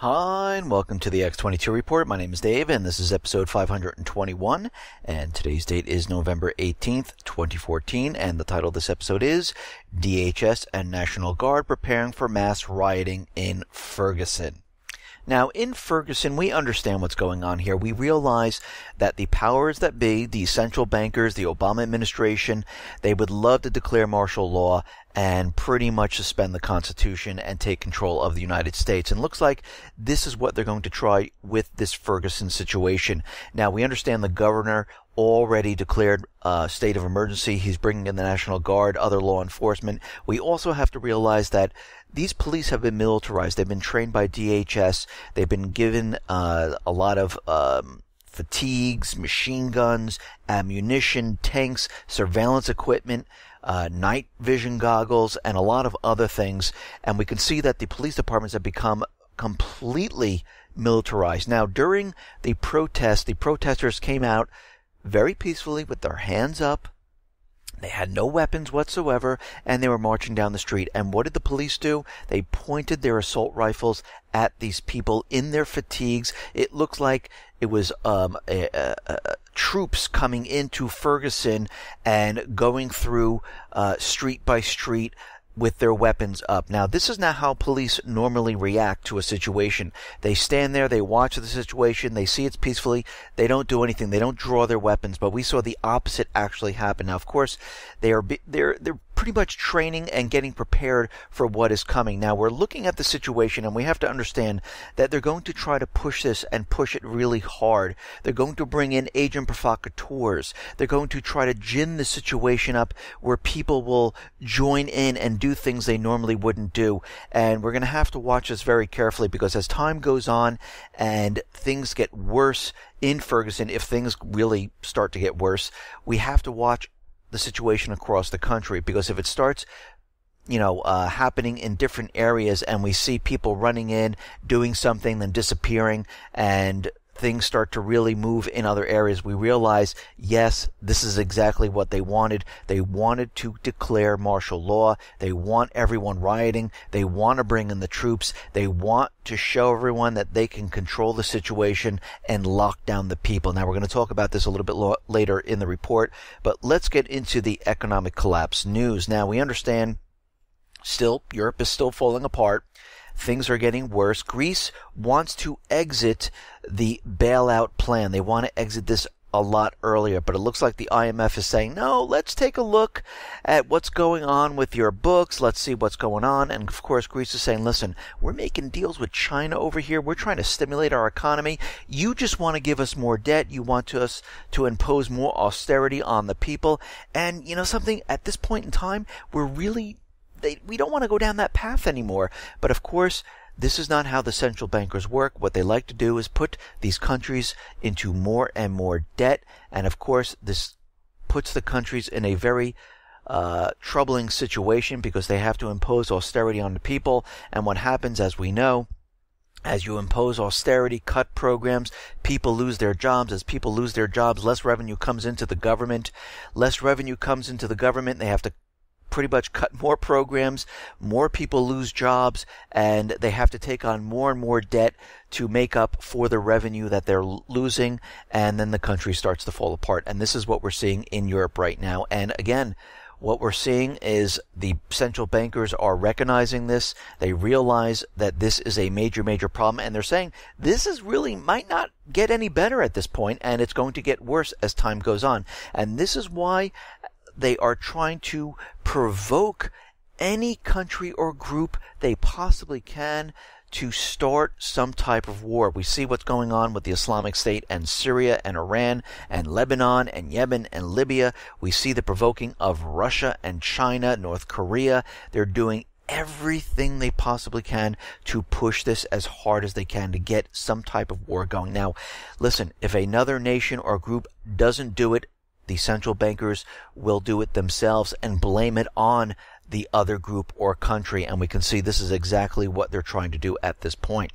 Hi, and welcome to the X22 Report. My name is Dave, and this is episode 521, and today's date is November 18th, 2014, and the title of this episode is DHS and National Guard Preparing for Mass Rioting in Ferguson. Now, in Ferguson, we understand what's going on here. We realize that the powers that be, the central bankers, the Obama administration, they would love to declare martial law and pretty much suspend the Constitution and take control of the United States. And it looks like this is what they're going to try with this Ferguson situation. Now, we understand the governor already declared a state of emergency. He's bringing in the National Guard, other law enforcement. We also have to realize that these police have been militarized. They've been trained by DHS. They've been given a lot of fatigues, machine guns, ammunition, tanks, surveillance equipment, night vision goggles, and a lot of other things. And we can see that the police departments have become completely militarized. Now, during the protest, the protesters came out very peacefully with their hands up. They had no weapons whatsoever, and they were marching down the street. And what did the police do? They pointed their assault rifles at these people in their fatigues. It looks like it was troops coming into Ferguson and going through street by street with their weapons up. Now, this is not how police normally react to a situation. They stand there, they watch the situation, they see it's peacefully, they don't do anything, they don't draw their weapons, but we saw the opposite actually happen. Now, of course, they're pretty much training and getting prepared for what is coming. Now, we're looking at the situation, and we have to understand that they're going to try to push this and push it really hard. They're going to bring in agent provocateurs. They're going to try to gin the situation up where people will join in and do things they normally wouldn't do. And we're going to have to watch this very carefully, because as time goes on and things get worse in Ferguson, if things really start to get worse, we have to watch the situation across the country, because if it starts happening in different areas and we see people running in, doing something, then disappearing, and things start to really move in other areas, we realize, yes, this is exactly what they wanted. They wanted to declare martial law. They want everyone rioting. They want to bring in the troops. They want to show everyone that they can control the situation and lock down the people. Now, we're going to talk about this a little bit later in the report, but let's get into the economic collapse news. Now, we understand Europe is still falling apart. Things are getting worse. Greece wants to exit the bailout plan. They want to exit this a lot earlier, but it looks like the IMF is saying, no, let's take a look at what's going on with your books. Let's see what's going on. And of course, Greece is saying, listen, we're making deals with China over here. We're trying to stimulate our economy. You just want to give us more debt. You want us to impose more austerity on the people. And you know something, at this point in time, we don't want to go down that path anymore. But of course, this is not how the central bankers work. What they like to do is put these countries into more and more debt. And of course, this puts the countries in a very troubling situation, because they have to impose austerity on the people. And what happens, as we know, as you impose austerity, cut programs, people lose their jobs. As people lose their jobs, less revenue comes into the government. Less revenue comes into the government. They have to pretty much cut more programs, more people lose jobs, and they have to take on more and more debt to make up for the revenue that they're losing, and then the country starts to fall apart. And this is what we're seeing in Europe right now. And again, what we're seeing is the central bankers are recognizing this. They realize that this is a major, major problem, and they're saying this is really might not get any better at this point, and it's going to get worse as time goes on. And this is why they are trying to provoke any country or group they possibly can to start some type of war. We see what's going on with the Islamic State and Syria and Iran and Lebanon and Yemen and Libya. We see the provoking of Russia and China, North Korea. They're doing everything they possibly can to push this as hard as they can to get some type of war going. Now, listen, if another nation or group doesn't do it, the central bankers will do it themselves and blame it on the other group or country. And we can see this is exactly what they're trying to do at this point.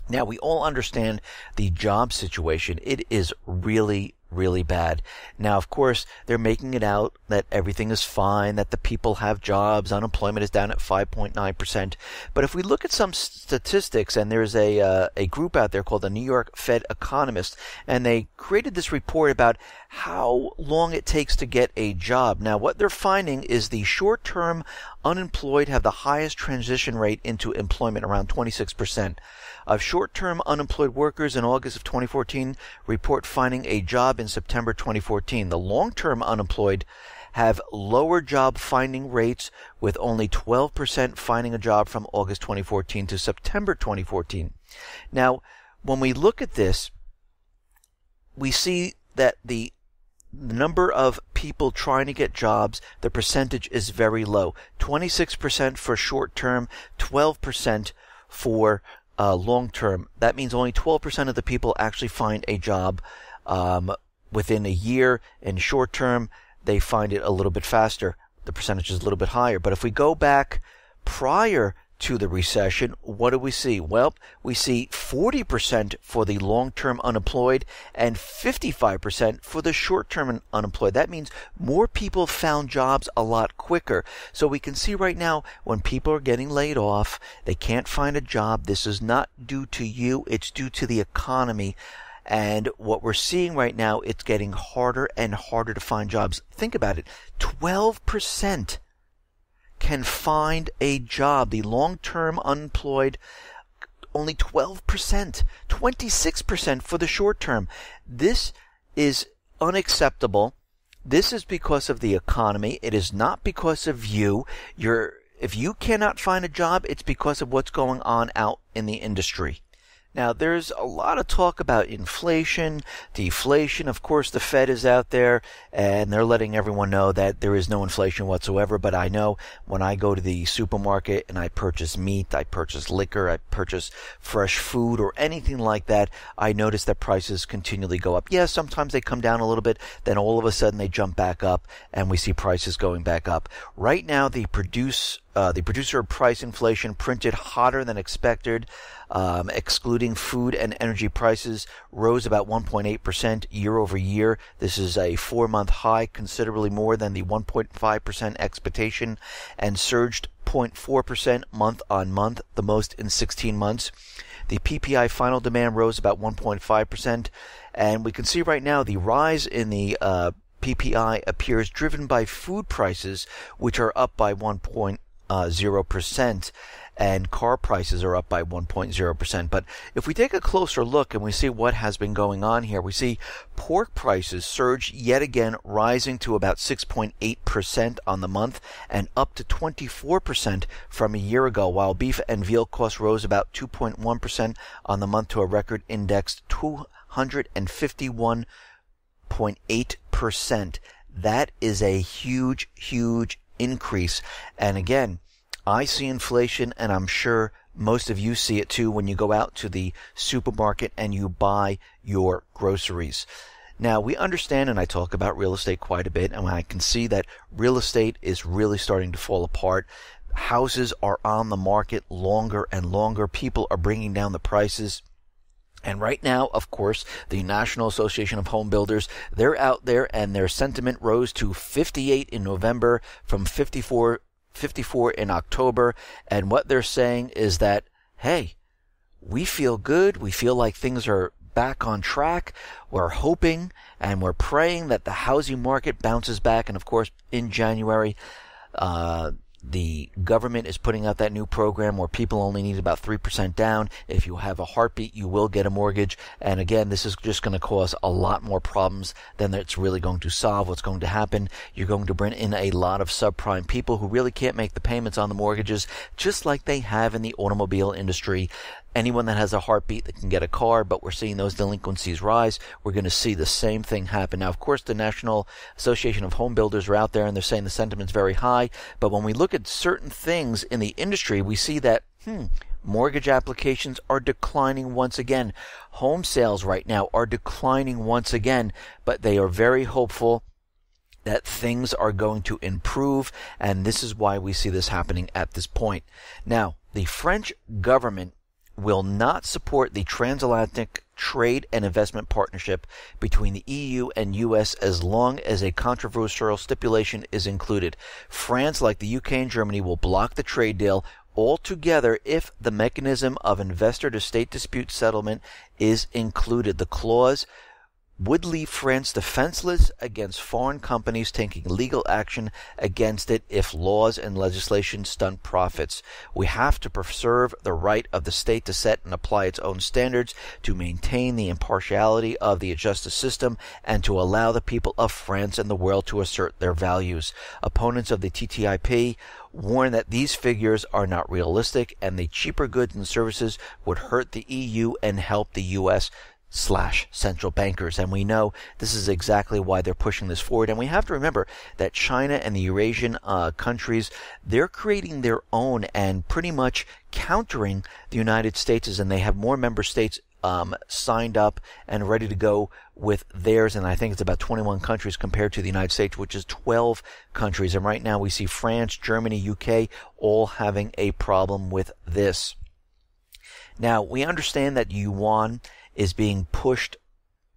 Now, we all understand the job situation. It is really, really bad. Now, of course, they're making it out that everything is fine, that the people have jobs, unemployment is down at 5.9%. But if we look at some statistics, and there's a group out there called the New York Fed Economists, and they created this report about how long it takes to get a job. Now, what they're finding is the short-term unemployed have the highest transition rate into employment, around 26%. Of short-term unemployed workers in August of 2014 report finding a job in September 2014. The long-term unemployed have lower job finding rates, with only 12% finding a job from August 2014 to September 2014. Now, when we look at this, we see that the number of people trying to get jobs, the percentage is very low. 26% for short-term, 12% for long-term. That means only 12% of the people actually find a job within a year. In short-term, they find it a little bit faster. The percentage is a little bit higher. But if we go back prior to the recession, what do we see? Well, we see 40% for the long-term unemployed and 55% for the short-term unemployed. That means more people found jobs a lot quicker. So we can see right now when people are getting laid off, they can't find a job. This is not due to you. It's due to the economy. And what we're seeing right now, it's getting harder and harder to find jobs. Think about it. 12% can find a job. The long-term unemployed, only 12%, 26% for the short term. This is unacceptable. This is because of the economy. It is not because of you. If you cannot find a job, it's because of what's going on out in the industry. Now, there's a lot of talk about inflation, deflation. Of course, the Fed is out there, and they're letting everyone know that there is no inflation whatsoever. But I know when I go to the supermarket and I purchase meat, I purchase liquor, I purchase fresh food or anything like that, I notice that prices continually go up. Yes, sometimes they come down a little bit, then all of a sudden they jump back up, and we see prices going back up. Right now, the producer price inflation printed hotter than expected, excluding food and energy prices, rose about 1.8% year over year. This is a 4-month high, considerably more than the 1.5% expectation, and surged 0.4% month on month, the most in 16 months. The PPI final demand rose about 1.5%, and we can see right now the rise in the PPI appears driven by food prices, which are up by 1.0%, and car prices are up by 1.0%. But if we take a closer look and we see what has been going on here, we see pork prices surged yet again, rising to about 6.8% on the month and up to 24% from a year ago, while beef and veal costs rose about 2.1% on the month to a record indexed 251.8%. That is a huge, huge increase. And again, I see inflation, and I'm sure most of you see it too when you go out to the supermarket and you buy your groceries. Now, we understand, and I talk about real estate quite a bit, and I can see that real estate is really starting to fall apart. Houses are on the market longer and longer. People are bringing down the prices. And right now, of course, the National Association of Home Builders, they're out there, and their sentiment rose to 58 in November from 54 in October. And what they're saying is that, hey, we feel good. We feel like things are back on track. We're hoping and we're praying that the housing market bounces back. And of course, in January, the government is putting out that new program where people only need about 3% down. If you have a heartbeat, you will get a mortgage. And again, this is just going to cause a lot more problems than it's really going to solve. What's going to happen, you're going to bring in a lot of subprime people who really can't make the payments on the mortgages, just like they have in the automobile industry. Anyone that has a heartbeat that can get a car, but we're seeing those delinquencies rise. We're going to see the same thing happen. Now, of course, the National Association of Home Builders are out there, and they're saying the sentiment's very high. But when we look at certain things in the industry, we see that, mortgage applications are declining once again. Home sales right now are declining once again, but they are very hopeful that things are going to improve, and this is why we see this happening at this point. Now, the French government will not support the transatlantic trade and investment partnership between the EU and US as long as a controversial stipulation is included. France, like the UK and Germany, will block the trade deal altogether if the mechanism of investor-to-state dispute settlement is included. The clause would leave France defenseless against foreign companies taking legal action against it if laws and legislation stunt profits. We have to preserve the right of the state to set and apply its own standards, to maintain the impartiality of the justice system, and to allow the people of France and the world to assert their values. Opponents of the TTIP warn that these figures are not realistic, and the cheaper goods and services would hurt the EU and help the US/central bankers. And we know this is exactly why they're pushing this forward. And we have to remember that China and the Eurasian countries, they're creating their own and pretty much countering the United States, and they have more member states signed up and ready to go with theirs, and I think it's about 21 countries compared to the United States, which is 12 countries. And right now we see France, Germany, UK all having a problem with this. Now, we understand that yuan is being pushed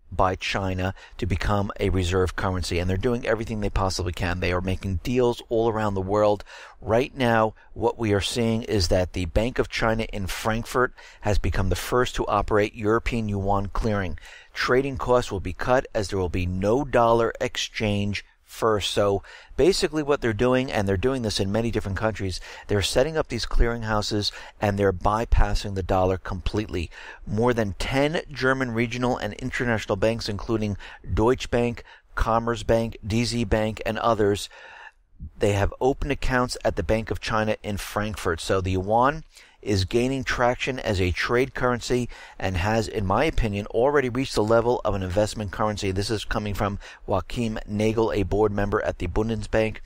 by China to become a reserve currency, and they're doing everything they possibly can. They are making deals all around the world. Right now, what we are seeing is that the Bank of China in Frankfurt has become the first to operate European yuan clearing. Trading costs will be cut as there will be no dollar exchange first. So basically what they're doing, and they're doing this in many different countries, they're setting up these clearinghouses and they're bypassing the dollar completely. More than 10 German regional and international banks, including Deutsche Bank, Commerzbank, DZ Bank, and others, they have opened accounts at the Bank of China in Frankfurt. So the yuan is gaining traction as a trade currency and has, in my opinion, already reached the level of an investment currency. This is coming from Joachim Nagel, a board member at the Bundesbank.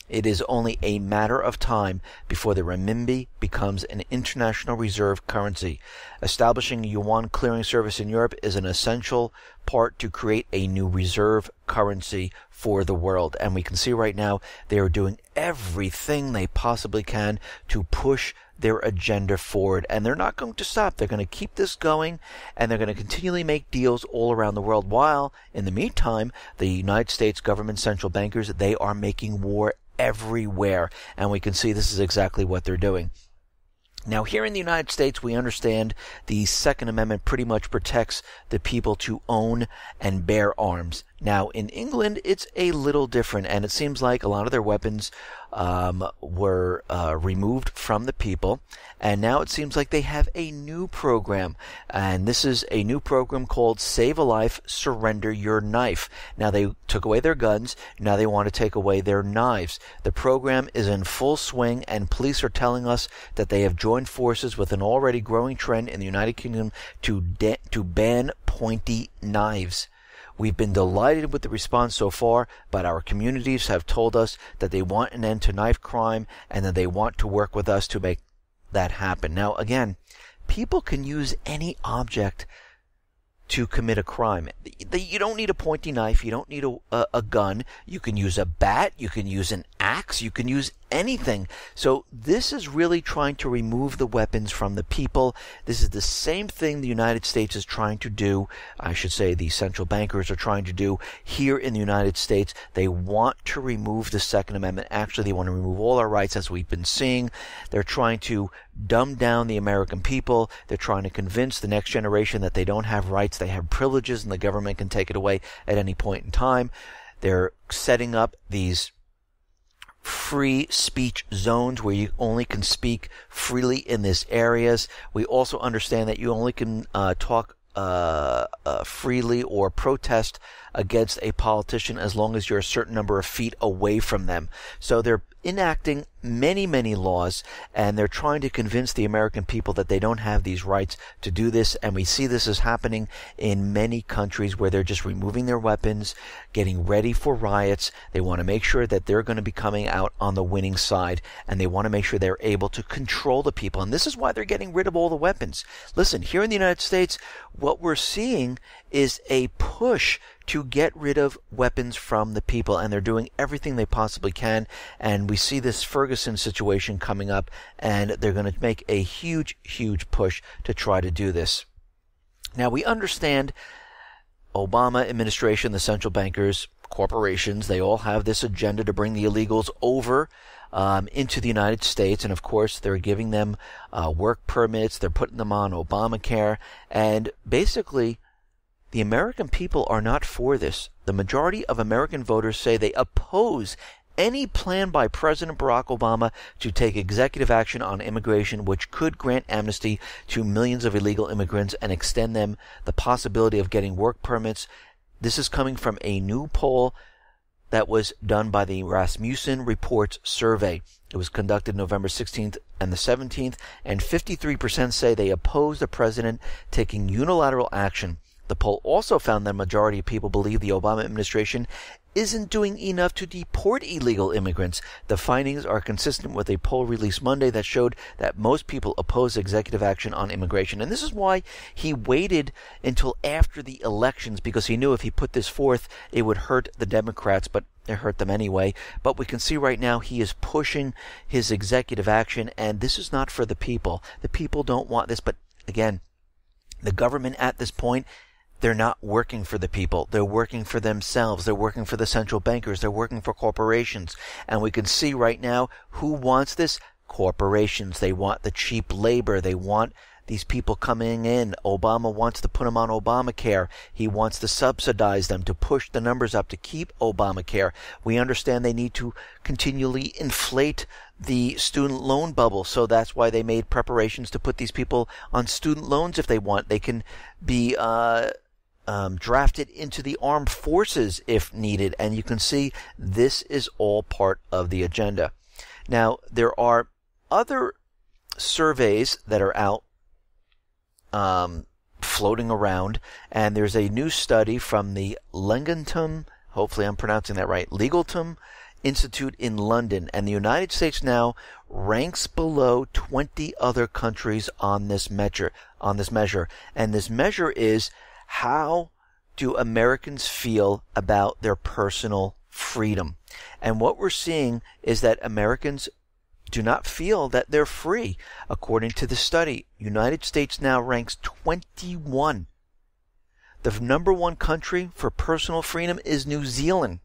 It is only a matter of time before the renminbi becomes an international reserve currency. Establishing a yuan clearing service in Europe is an essential part to create a new reserve currency for the world. And we can see right now they are doing everything they possibly can to push their agenda forward, and they're not going to stop. They're going to keep this going, and they're going to continually make deals all around the world, while in the meantime the United States government central bankers, they are making war everywhere, and we can see this is exactly what they're doing. Now, here in the United States, we understand the Second Amendment pretty much protects the people to own and bear arms. Now, in England, it's a little different, and it seems like a lot of their weapons were removed from the people, and now it seems like they have a new program, and this is a new program called Save a Life, Surrender Your Knife. Now, they took away their guns, now they want to take away their knives. The program is in full swing, and police are telling us that they have joined forces with an already growing trend in the United Kingdom to ban pointy knives. We've been delighted with the response so far, but our communities have told us that they want an end to knife crime and that they want to work with us to make that happen. Now, again, people can use any object to commit a crime. You don't need a pointy knife. You don't need a gun. You can use a bat. You can use an axe. You can use anything. So this is really trying to remove the weapons from the people. This is the same thing the United States is trying to do. I should say the central bankers are trying to do here in the United States. They want to remove the Second Amendment. Actually, they want to remove all our rights, as we've been seeing. They're trying to dumb down the American people. They're trying to convince the next generation that they don't have rights. They have privileges and the government can take it away at any point in time. They're setting up these free speech zones where you only can speak freely in these areas. We also understand that you only can talk freely or protest against a politician as long as you're a certain number of feet away from them. So they're enacting many laws, and they're trying to convince the American people that they don't have these rights to do this. And we see this is happening in many countries where they're just removing their weapons, getting ready for riots. They want to make sure that they're going to be coming out on the winning side, and they want to make sure they're able to control the people. And this is why they're getting rid of all the weapons. Listen, here in the United States, what we're seeing is a push to get rid of weapons from the people, and they're doing everything they possibly can. And we see this Ferguson situation coming up, and they're going to make a huge push to try to do this. Now, we understand Obama administration, the central bankers, corporations, they all have this agenda to bring the illegals over into the United States. And of course, they're giving them work permits. They're putting them on Obamacare. And basically, the American people are not for this. The majority of American voters say they oppose any plan by President Barack Obama to take executive action on immigration, which could grant amnesty to millions of illegal immigrants and extend them the possibility of getting work permits. This is coming from a new poll that was done by the Rasmussen Reports survey. It was conducted November 16th and the 17th, and 53% say they oppose the president taking unilateral action. The poll also found that a majority of people believe the Obama administration isn't doing enough to deport illegal immigrants. The findings are consistent with a poll released Monday that showed that most people oppose executive action on immigration. And this is why he waited until after the elections, because he knew if he put this forth, it would hurt the Democrats, but it hurt them anyway. But we can see right now he is pushing his executive action, and this is not for the people. The people don't want this, but again, the government at this point, they're not working for the people. They're working for themselves. They're working for the central bankers. They're working for corporations. And we can see right now who wants this? Corporations. They want the cheap labor. They want these people coming in. Obama wants to put them on Obamacare. He wants to subsidize them to push the numbers up to keep Obamacare. We understand they need to continually inflate the student loan bubble. So that's why they made preparations to put these people on student loans if they want. They can be drafted into the armed forces if needed. And you can see this is all part of the agenda. Now, there are other surveys that are out floating around, and there's a new study from the Legaltum, hopefully I'm pronouncing that right, Legaltum Institute in London, and the United States now ranks below 20 other countries on this measure. And this measure is, how do Americans feel about their personal freedom? And what we're seeing is that Americans do not feel that they're free. According to the study, United States now ranks 21. The number one country for personal freedom is New Zealand.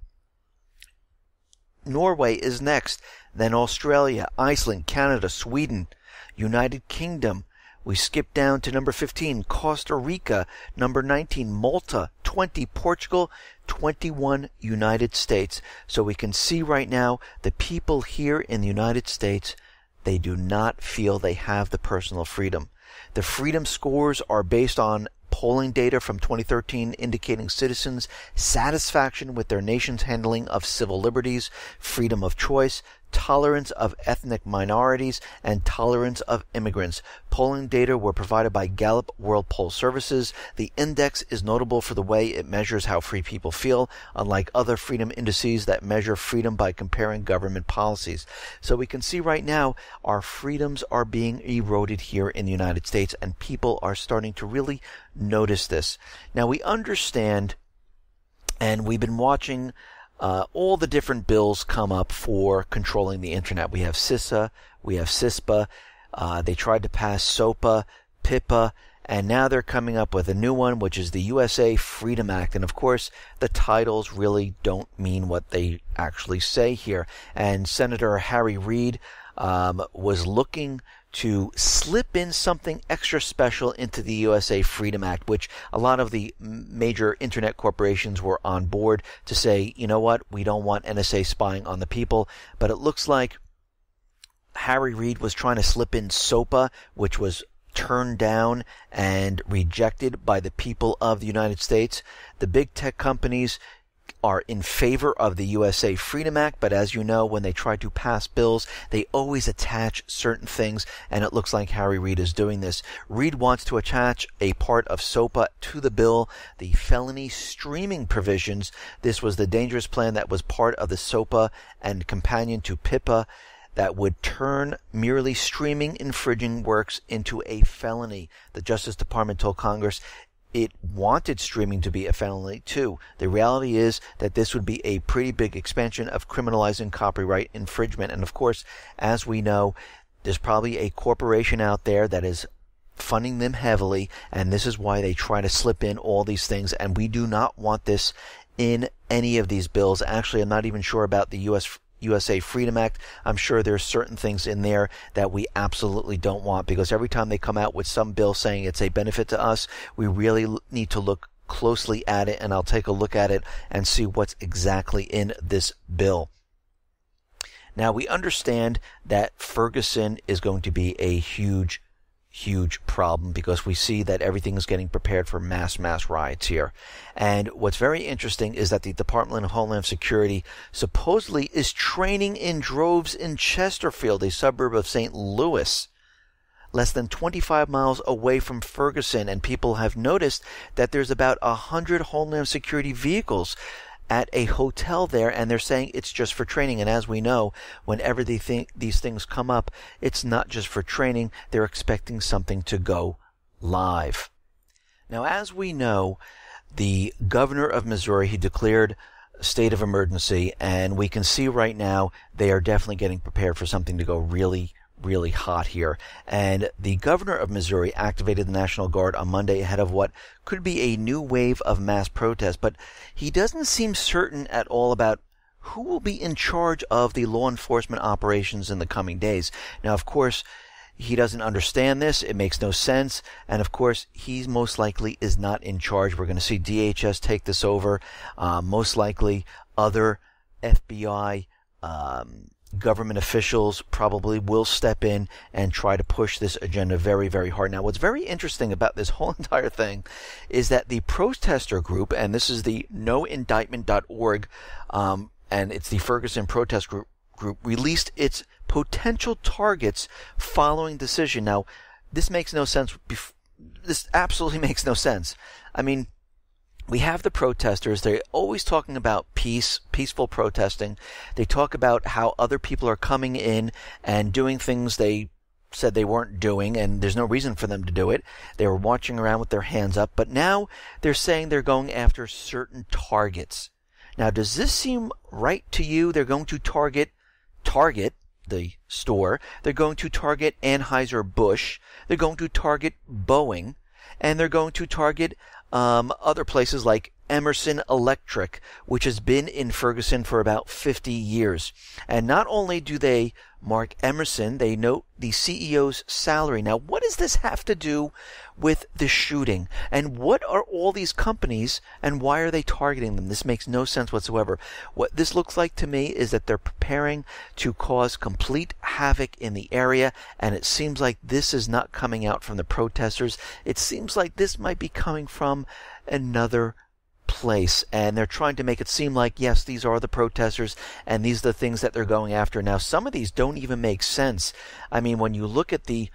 Norway is next, then Australia, Iceland, Canada, Sweden, United Kingdom. We skip down to number 15, Costa Rica, number 19, Malta, 20, Portugal, 21, United States. So we can see right now the people here in the United States, they do not feel they have the personal freedom. The freedom scores are based on polling data from 2013 indicating citizens' satisfaction with their nation's handling of civil liberties, freedom of choice, tolerance of ethnic minorities, and tolerance of immigrants. Polling data were provided by Gallup World Poll Services. The index is notable for the way it measures how free people feel, unlike other freedom indices that measure freedom by comparing government policies. So we can see right now our freedoms are being eroded here in the United States, and people are starting to really notice this. Now we understand, and we've been watching all the different bills come up for controlling the internet. We have CISA, we have CISPA, they tried to pass SOPA, PIPA, and now they're coming up with a new one, which is the USA Freedom Act. And of course, the titles really don't mean what they actually say here. And Senator Harry Reid was looking to slip in something extra special into the USA Freedom Act, which a lot of the major internet corporations were on board to say, you know what, we don't want NSA spying on the people. But it looks like Harry Reid was trying to slip in SOPA, which was turned down and rejected by the people of the United States. The big tech companies are in favor of the USA Freedom Act, but as you know, when they try to pass bills, they always attach certain things, and it looks like Harry Reid is doing this. Reid wants to attach a part of SOPA to the bill, the felony streaming provisions. This was the dangerous plan that was part of the SOPA and companion to PIPA that would turn merely streaming infringing works into a felony. The Justice Department told Congress it wanted streaming to be a felony too. The reality is that this would be a pretty big expansion of criminalizing copyright infringement. And of course, as we know, there's probably a corporation out there that is funding them heavily, and this is why they try to slip in all these things, and we do not want this in any of these bills. Actually, I'm not even sure about the USA Freedom Act. I'm sure there's certain things in there that we absolutely don't want, because every time they come out with some bill saying it's a benefit to us, we really need to look closely at it, and I'll take a look at it and see what's exactly in this bill. Now, we understand that Ferguson is going to be a huge problem, because we see that everything is getting prepared for mass riots here. And what's very interesting is that the Department of Homeland Security supposedly is training in droves in Chesterfield, a suburb of St. Louis, less than 25 miles away from Ferguson. And people have noticed that there's about 100 Homeland Security vehicles at a hotel there, and they're saying it's just for training. And as we know, whenever these things come up, it's not just for training. They're expecting something to go live. Now, as we know, the governor of Missouri, he declared a state of emergency, and we can see right now they are definitely getting prepared for something to go really hot here. And the governor of Missouri activated the National Guard on Monday ahead of what could be a new wave of mass protests, but he doesn't seem certain at all about who will be in charge of the law enforcement operations in the coming days. Now, of course, he doesn't understand this. It makes no sense. And of course, he most likely is not in charge. We're going to see DHS take this over. Most likely other FBI government officials probably will step in and try to push this agenda very hard. Now, what's very interesting about this whole entire thing is that the protester group, and this is the noindictment.org, and it's the Ferguson protest group, released its potential targets following decision. Now, this makes no sense. This absolutely makes no sense. I mean, we have the protesters. They're always talking about peaceful protesting. They talk about how other people are coming in and doing things they said they weren't doing, and there's no reason for them to do it. They were marching around with their hands up, but now they're saying they're going after certain targets. Now, does this seem right to you? They're going to target the store. They're going to target Anheuser-Busch. They're going to target Boeing, and they're going to target other places like Emerson Electric, which has been in Ferguson for about 50 years. And not only do they mark Emerson, they note the CEO's salary. Now, what does this have to do with the shooting? And what are all these companies, and why are they targeting them? This makes no sense whatsoever. What this looks like to me is that they're preparing to cause complete havoc in the area, and it seems like this is not coming out from the protesters. It seems like this might be coming from another place, and they're trying to make it seem like, yes, these are the protesters and these are the things that they're going after. Now, some of these don't even make sense. I mean, when you look at the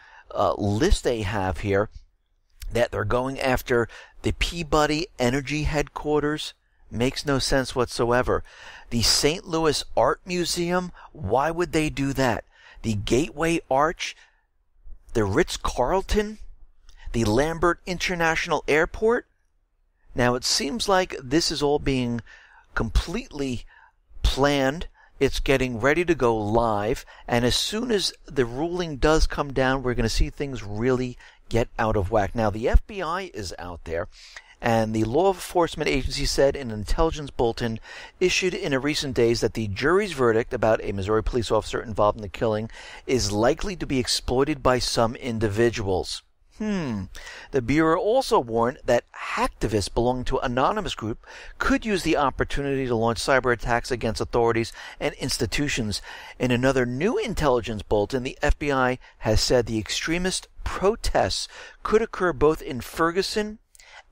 list they have here, that they're going after the Peabody Energy headquarters, makes no sense whatsoever. The St. Louis Art Museum, why would they do that? The Gateway Arch, the Ritz-Carlton, the Lambert International Airport. Now, it seems like this is all being completely planned. It's getting ready to go live. And as soon as the ruling does come down, we're going to see things really get out of whack. Now, the FBI is out there, and the law enforcement agency said in an intelligence bulletin issued in recent days that the jury's verdict about a Missouri police officer involved in the killing is likely to be exploited by some individuals. The Bureau also warned that hacktivists belonging to an anonymous group could use the opportunity to launch cyber attacks against authorities and institutions. In another new intelligence bulletin, the FBI has said the extremist protests could occur both in Ferguson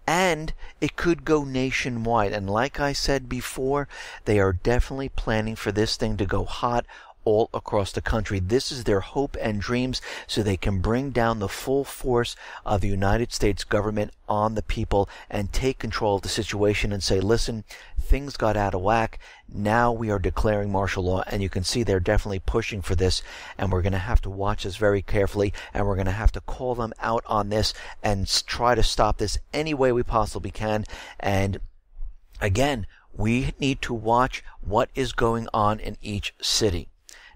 and it could go nationwide. And like I said before, they are definitely planning for this thing to go hot all across the country. This is their hope and dreams, so they can bring down the full force of the United States government on the people and take control of the situation and say, listen, things got out of whack. Now we are declaring martial law. And you can see they're definitely pushing for this, and we're going to have to watch this very carefully, and we're going to have to call them out on this and try to stop this any way we possibly can. And again, we need to watch what is going on in each city.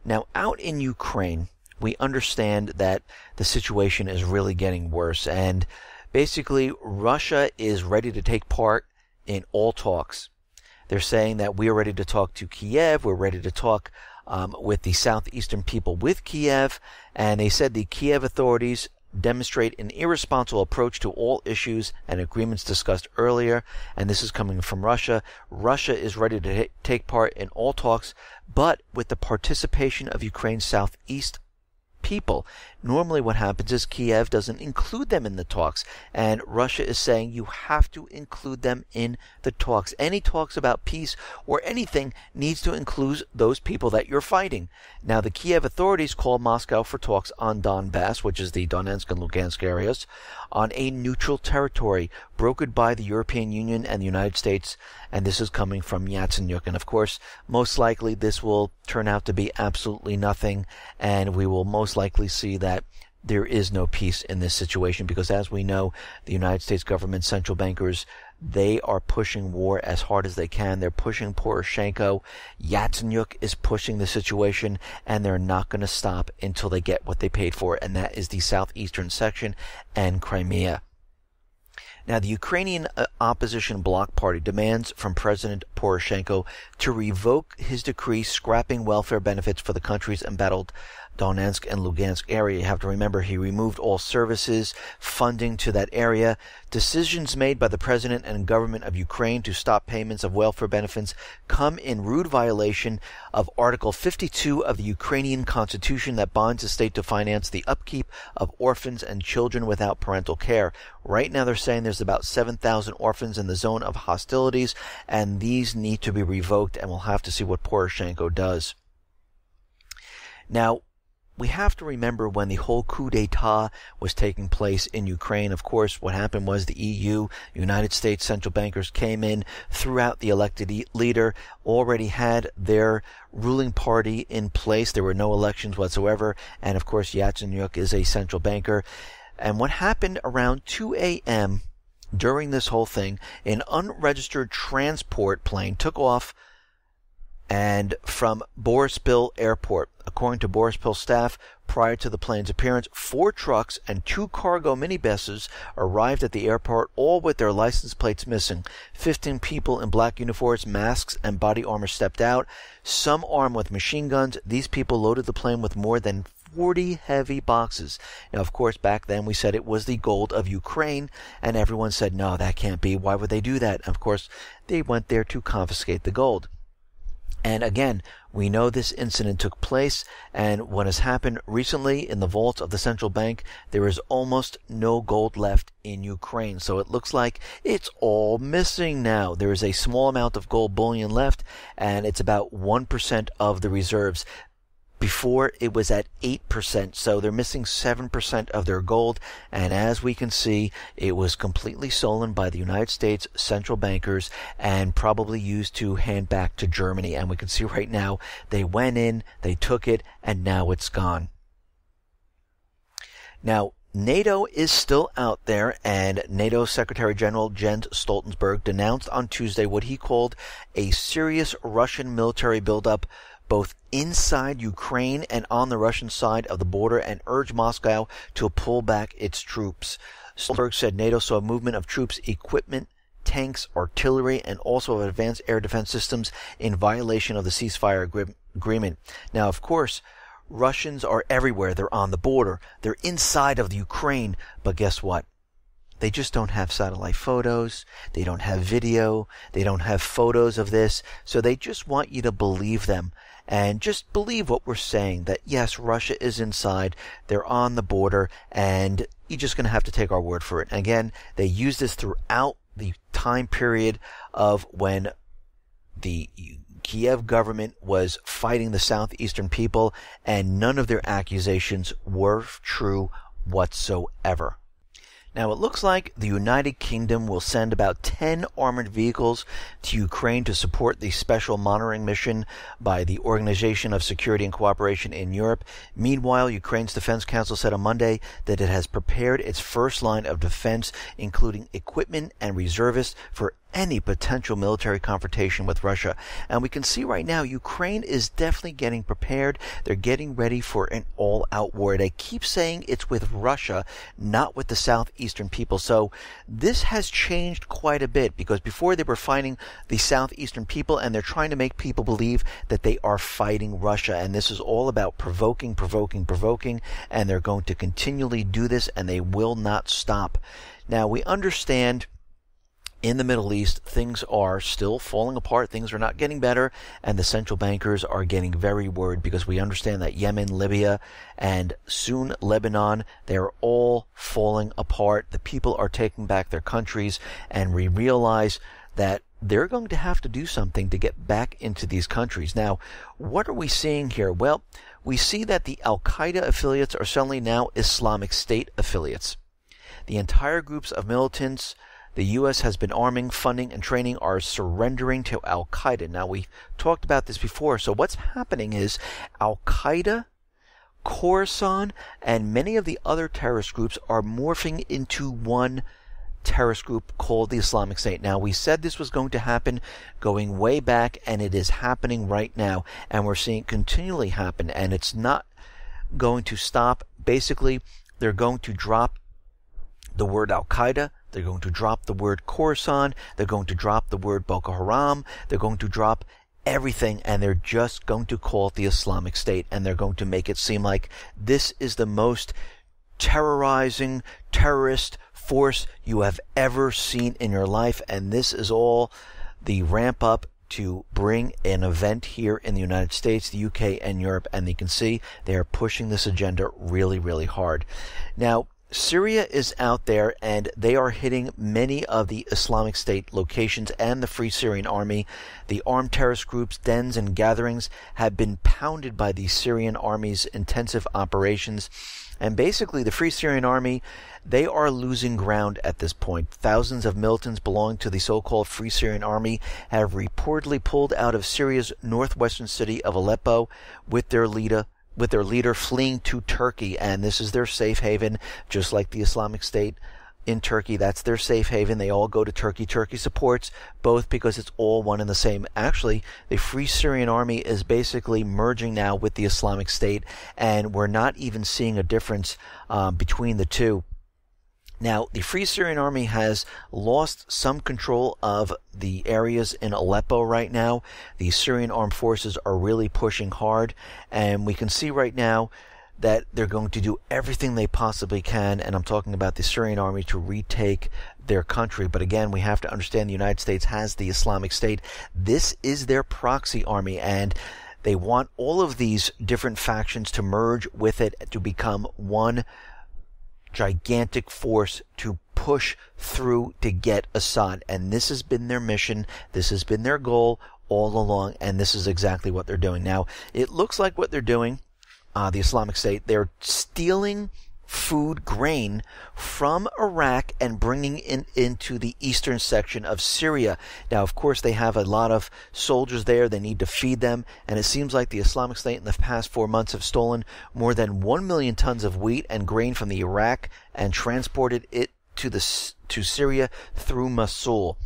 Now, out in Ukraine, we understand that the situation is really getting worse. And basically, Russia is ready to take part in all talks. They're saying that we are ready to talk to Kiev. We're ready to talk with the southeastern people with Kiev. And they said the Kiev authorities demonstrate an irresponsible approach to all issues and agreements discussed earlier. And this is coming from Russia. Russia is ready to take part in all talks, but with the participation of Ukraine's southeast people. Normally what happens is Kiev doesn't include them in the talks, and Russia is saying you have to include them in the talks. Any talks about peace or anything needs to include those people that you're fighting. Now, the Kiev authorities called Moscow for talks on Donbass, which is the Donetsk and Lugansk areas, on a neutral territory brokered by the European Union and the United States, and this is coming from Yatsenyuk. And of course, most likely this will turn out to be absolutely nothing, and we will most likely see that there is no peace in this situation, because as we know, the United States government, central bankers, they are pushing war as hard as they can. They're pushing Poroshenko. Yatsenyuk is pushing the situation, and they're not going to stop until they get what they paid for, and that is the southeastern section and Crimea. Now, the Ukrainian opposition bloc party demands from President Poroshenko to revoke his decree scrapping welfare benefits for the country's embattled Donetsk and Lugansk area. You have to remember, he removed all services, funding to that area. Decisions made by the president and government of Ukraine to stop payments of welfare benefits come in rude violation of Article 52 of the Ukrainian Constitution that binds the state to finance the upkeep of orphans and children without parental care. Right now they're saying there's about 7,000 orphans in the zone of hostilities, and these need to be revoked, and we'll have to see what Poroshenko does. Now, we have to remember when the whole coup d'etat was taking place in Ukraine, of course, what happened was the EU, United States central bankers came in, threw out the elected leader, already had their ruling party in place. There were no elections whatsoever. And of course, Yatsenyuk is a central banker. And what happened around 2 a.m. during this whole thing, an unregistered transport plane took off and from Borispil Airport. According to Borispil staff, prior to the plane's appearance, 4 trucks and 2 cargo minibuses arrived at the airport, all with their license plates missing. 15 people in black uniforms, masks, and body armor stepped out, some armed with machine guns. These people loaded the plane with more than 40 heavy boxes. Now, of course, back then we said it was the gold of Ukraine, and everyone said, no, that can't be. Why would they do that? Of course, they went there to confiscate the gold. And again, we know this incident took place, and what has happened recently in the vaults of the central bank, there is almost no gold left in Ukraine. So it looks like it's all missing now. There is a small amount of gold bullion left, and it's about 1% of the reserves. Before, it was at 8%, so they're missing 7% of their gold, and as we can see, it was completely stolen by the United States central bankers and probably used to hand back to Germany. And we can see right now, they went in, they took it, and now it's gone. Now, NATO is still out there, and NATO Secretary General Jens Stoltenberg denounced on Tuesday what he called a serious Russian military buildup both inside Ukraine and on the Russian side of the border, and urged Moscow to pull back its troops. Stoltenberg said NATO saw a movement of troops, equipment, tanks, artillery, and also of advanced air defense systems in violation of the ceasefire agreement. Now, of course, Russians are everywhere. They're on the border. They're inside of the Ukraine. But guess what? They just don't have satellite photos. They don't have video. They don't have photos of this. So they just want you to believe them. And just believe what we're saying, that yes, Russia is inside, they're on the border, and you're just going to have to take our word for it. And again, they use this throughout the time period of when the Kiev government was fighting the southeastern people, and none of their accusations were true whatsoever. Now, it looks like the United Kingdom will send about 10 armored vehicles to Ukraine to support the special monitoring mission by the Organization of Security and Cooperation in Europe. Meanwhile, Ukraine's Defense Council said on Monday that it has prepared its first line of defense, including equipment and reservists, for any potential military confrontation with Russia. And we can see right now Ukraine is definitely getting prepared. They're getting ready for an all-out war. They keep saying it's with Russia, not with the southeastern people. So this has changed quite a bit, because before they were fighting the southeastern people, and they're trying to make people believe that they are fighting Russia. And this is all about provoking, and they're going to continually do this, and they will not stop. Now, we understand in the Middle East, things are still falling apart. Things are not getting better, and the central bankers are getting very worried, because we understand that Yemen, Libya, and soon Lebanon, they're all falling apart. The people are taking back their countries, and we realize that they're going to have to do something to get back into these countries. Now, what are we seeing here? Well, we see that the Al-Qaeda affiliates are suddenly now Islamic State affiliates. The entire groups of militants the U.S. has been arming, funding, and training are surrendering to Al-Qaeda. Now, we talked about this before. So what's happening is Al-Qaeda, Khorasan, and many of the other terrorist groups are morphing into one terrorist group called the Islamic State. Now, we said this was going to happen going way back, and it is happening right now. And we're seeing it continually happen, and it's not going to stop. Basically, they're going to drop the word Al-Qaeda. They're going to drop the word Khorasan. They're going to drop the word Boko Haram. They're going to drop everything, and they're just going to call it the Islamic State, and they're going to make it seem like this is the most terrorizing terrorist force you have ever seen in your life. And this is all the ramp up to bring an event here in the United States, the UK, and Europe. And you can see they are pushing this agenda really, really hard. Now, Syria is out there, and they are hitting many of the Islamic State locations and the Free Syrian Army. The armed terrorist groups' dens and gatherings have been pounded by the Syrian Army's intensive operations. And basically, the Free Syrian Army, they are losing ground at this point. Thousands of militants belonging to the so-called Free Syrian Army have reportedly pulled out of Syria's northwestern city of Aleppo with their leader fleeing to Turkey, and this is their safe haven, just like the Islamic State in Turkey. That's their safe haven. They all go to Turkey. Turkey supports both because it's all one and the same. Actually, the Free Syrian Army is basically merging now with the Islamic State, and we're not even seeing a difference between the two. Now, the Free Syrian Army has lost some control of the areas in Aleppo right now. The Syrian armed forces are really pushing hard, and we can see right now that they're going to do everything they possibly can, and I'm talking about the Syrian army, to retake their country. But again, we have to understand the United States has the Islamic State. This is their proxy army, and they want all of these different factions to merge with it to become one gigantic force to push through to get Assad. And this has been their mission. This has been their goal all along, and this is exactly what they're doing. Now, it looks like what they're doing, the Islamic State, they're stealing food, grain from Iraq and bringing it into the eastern section of Syria. Now, of course, they have a lot of soldiers there. They need to feed them, and it seems like the Islamic State in the past 4 months have stolen more than 1 million tons of wheat and grain from the Iraq and transported it to Syria through Mosul.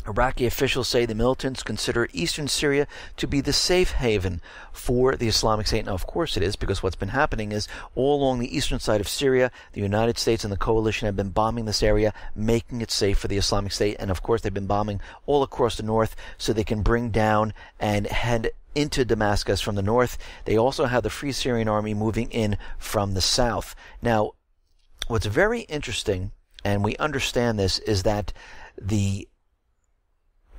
Iraqi officials say the militants consider eastern Syria to be the safe haven for the Islamic State. Now, of course it is, because what's been happening is all along the eastern side of Syria, the United States and the coalition have been bombing this area, making it safe for the Islamic State. And of course, they've been bombing all across the north so they can bring down and head into Damascus from the north. They also have the Free Syrian Army moving in from the south. Now, what's very interesting, and we understand this, is that the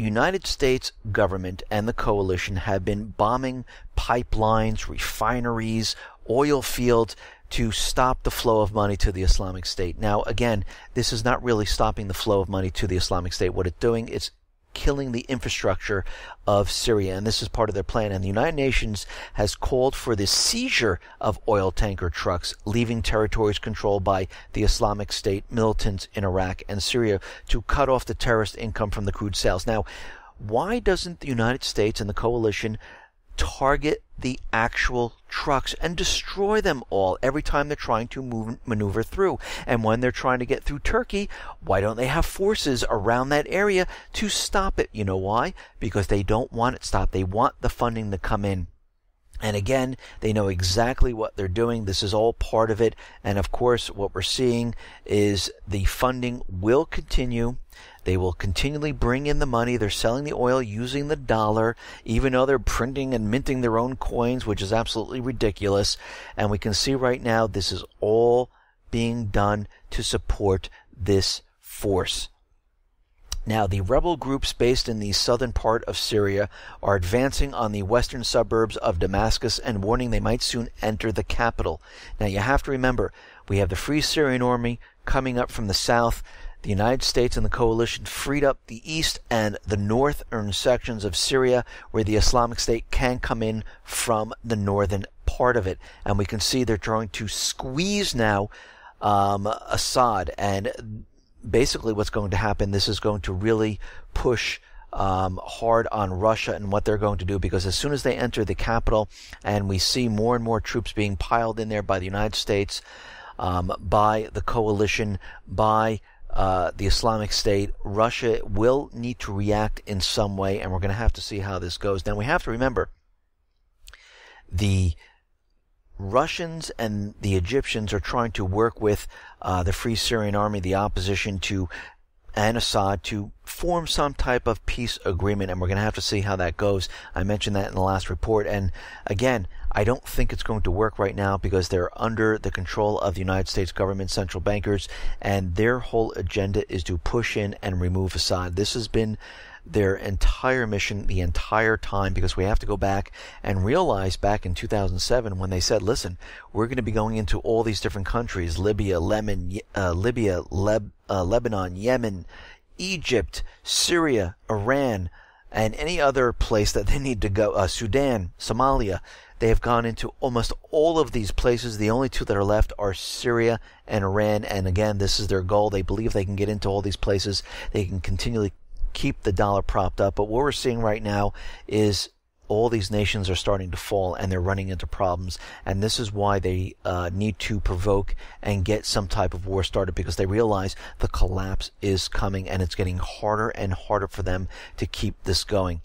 United States government and the coalition have been bombing pipelines, refineries, oil fields to stop the flow of money to the Islamic State. Now, again, this is not really stopping the flow of money to the Islamic State. What it's doing is killing the infrastructure of Syria, and this is part of their plan. And the United Nations has called for the seizure of oil tanker trucks leaving territories controlled by the Islamic State militants in Iraq and Syria to cut off the terrorist income from the crude sales. Now, why doesn't the United States and the coalition target the actual trucks and destroy them all every time they're trying to maneuver through. And when they're trying to get through Turkey, why don't they have forces around that area to stop it? You know why? Because they don't want it stopped. They want the funding to come in. And again, they know exactly what they're doing. This is all part of it. And of course, what we're seeing is the funding will continue. They will continually bring in the money. They're selling the oil using the dollar, even though they're printing and minting their own coins, which is absolutely ridiculous. And we can see right now this is all being done to support this force. Now, the rebel groups based in the southern part of Syria are advancing on the western suburbs of Damascus and warning they might soon enter the capital. Now, you have to remember, we have the Free Syrian Army coming up from the south. The United States and the coalition freed up the east and the northern sections of Syria where the Islamic State can come in from the northern part of it. And we can see they're trying to squeeze now Assad. And basically what's going to happen, this is going to really push hard on Russia and what they're going to do, because as soon as they enter the capital and we see more and more troops being piled in there by the United States, by the coalition, by the Islamic State, Russia will need to react in some way, and we're going to have to see how this goes. Then we have to remember the Russians and the Egyptians are trying to work with the Free Syrian Army, the opposition and Assad to form some type of peace agreement, and we're going to have to see how that goes. I mentioned that in the last report, and again, I don't think it's going to work right now because they're under the control of the United States government, central bankers, and their whole agenda is to push in and remove Assad. This has been their entire mission the entire time, because we have to go back and realize back in 2007 when they said, listen, we're going to be going into all these different countries, Lebanon, Yemen, Egypt, Syria, Iran, and any other place that they need to go, Sudan, Somalia. They have gone into almost all of these places. The only two that are left are Syria and Iran. And again, this is their goal. They believe they can get into all these places. They can continually keep the dollar propped up. But what we're seeing right now is all these nations are starting to fall and they're running into problems. And this is why they need to provoke and get some type of war started, because they realize the collapse is coming and it's getting harder and harder for them to keep this going.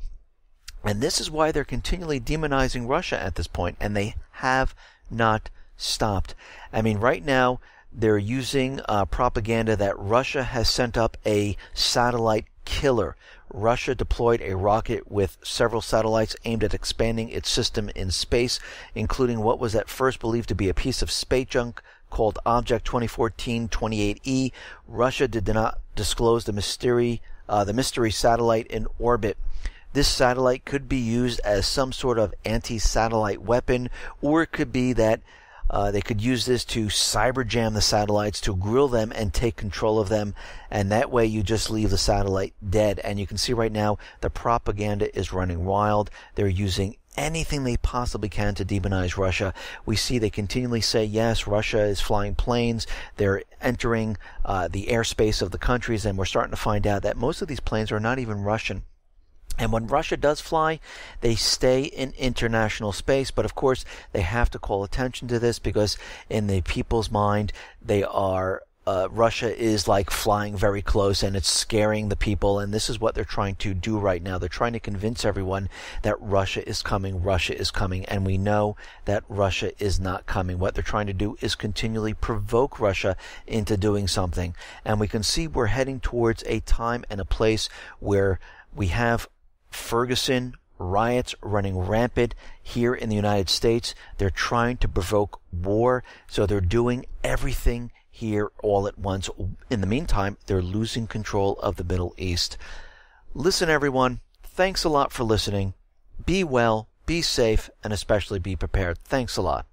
And this is why they're continually demonizing Russia at this point, and they have not stopped. I mean, right now they're using propaganda that Russia has sent up a satellite killer. Russia deployed a rocket with several satellites aimed at expanding its system in space, including what was at first believed to be a piece of space junk called Object 2014-28E. Russia did not disclose the mystery satellite in orbit. This satellite could be used as some sort of anti-satellite weapon, or it could be that they could use this to cyber jam the satellites, to grill them and take control of them, and that way you just leave the satellite dead. And you can see right now the propaganda is running wild. They're using anything they possibly can to demonize Russia. We see they continually say, yes, Russia is flying planes. They're entering the airspace of the countries, and we're starting to find out that most of these planes are not even Russian. And when Russia does fly, they stay in international space. But of course, they have to call attention to this, because in the people's mind, Russia is like flying very close and it's scaring the people. And this is what they're trying to do right now. They're trying to convince everyone that Russia is coming, Russia is coming. And we know that Russia is not coming. What they're trying to do is continually provoke Russia into doing something. And we can see we're heading towards a time and a place where we have Ferguson riots running rampant here in the United States. They're trying to provoke war, so they're doing everything here all at once. In the meantime, they're losing control of the Middle East. Listen, everyone, thanks a lot for listening. Be well, be safe, and especially be prepared. Thanks a lot.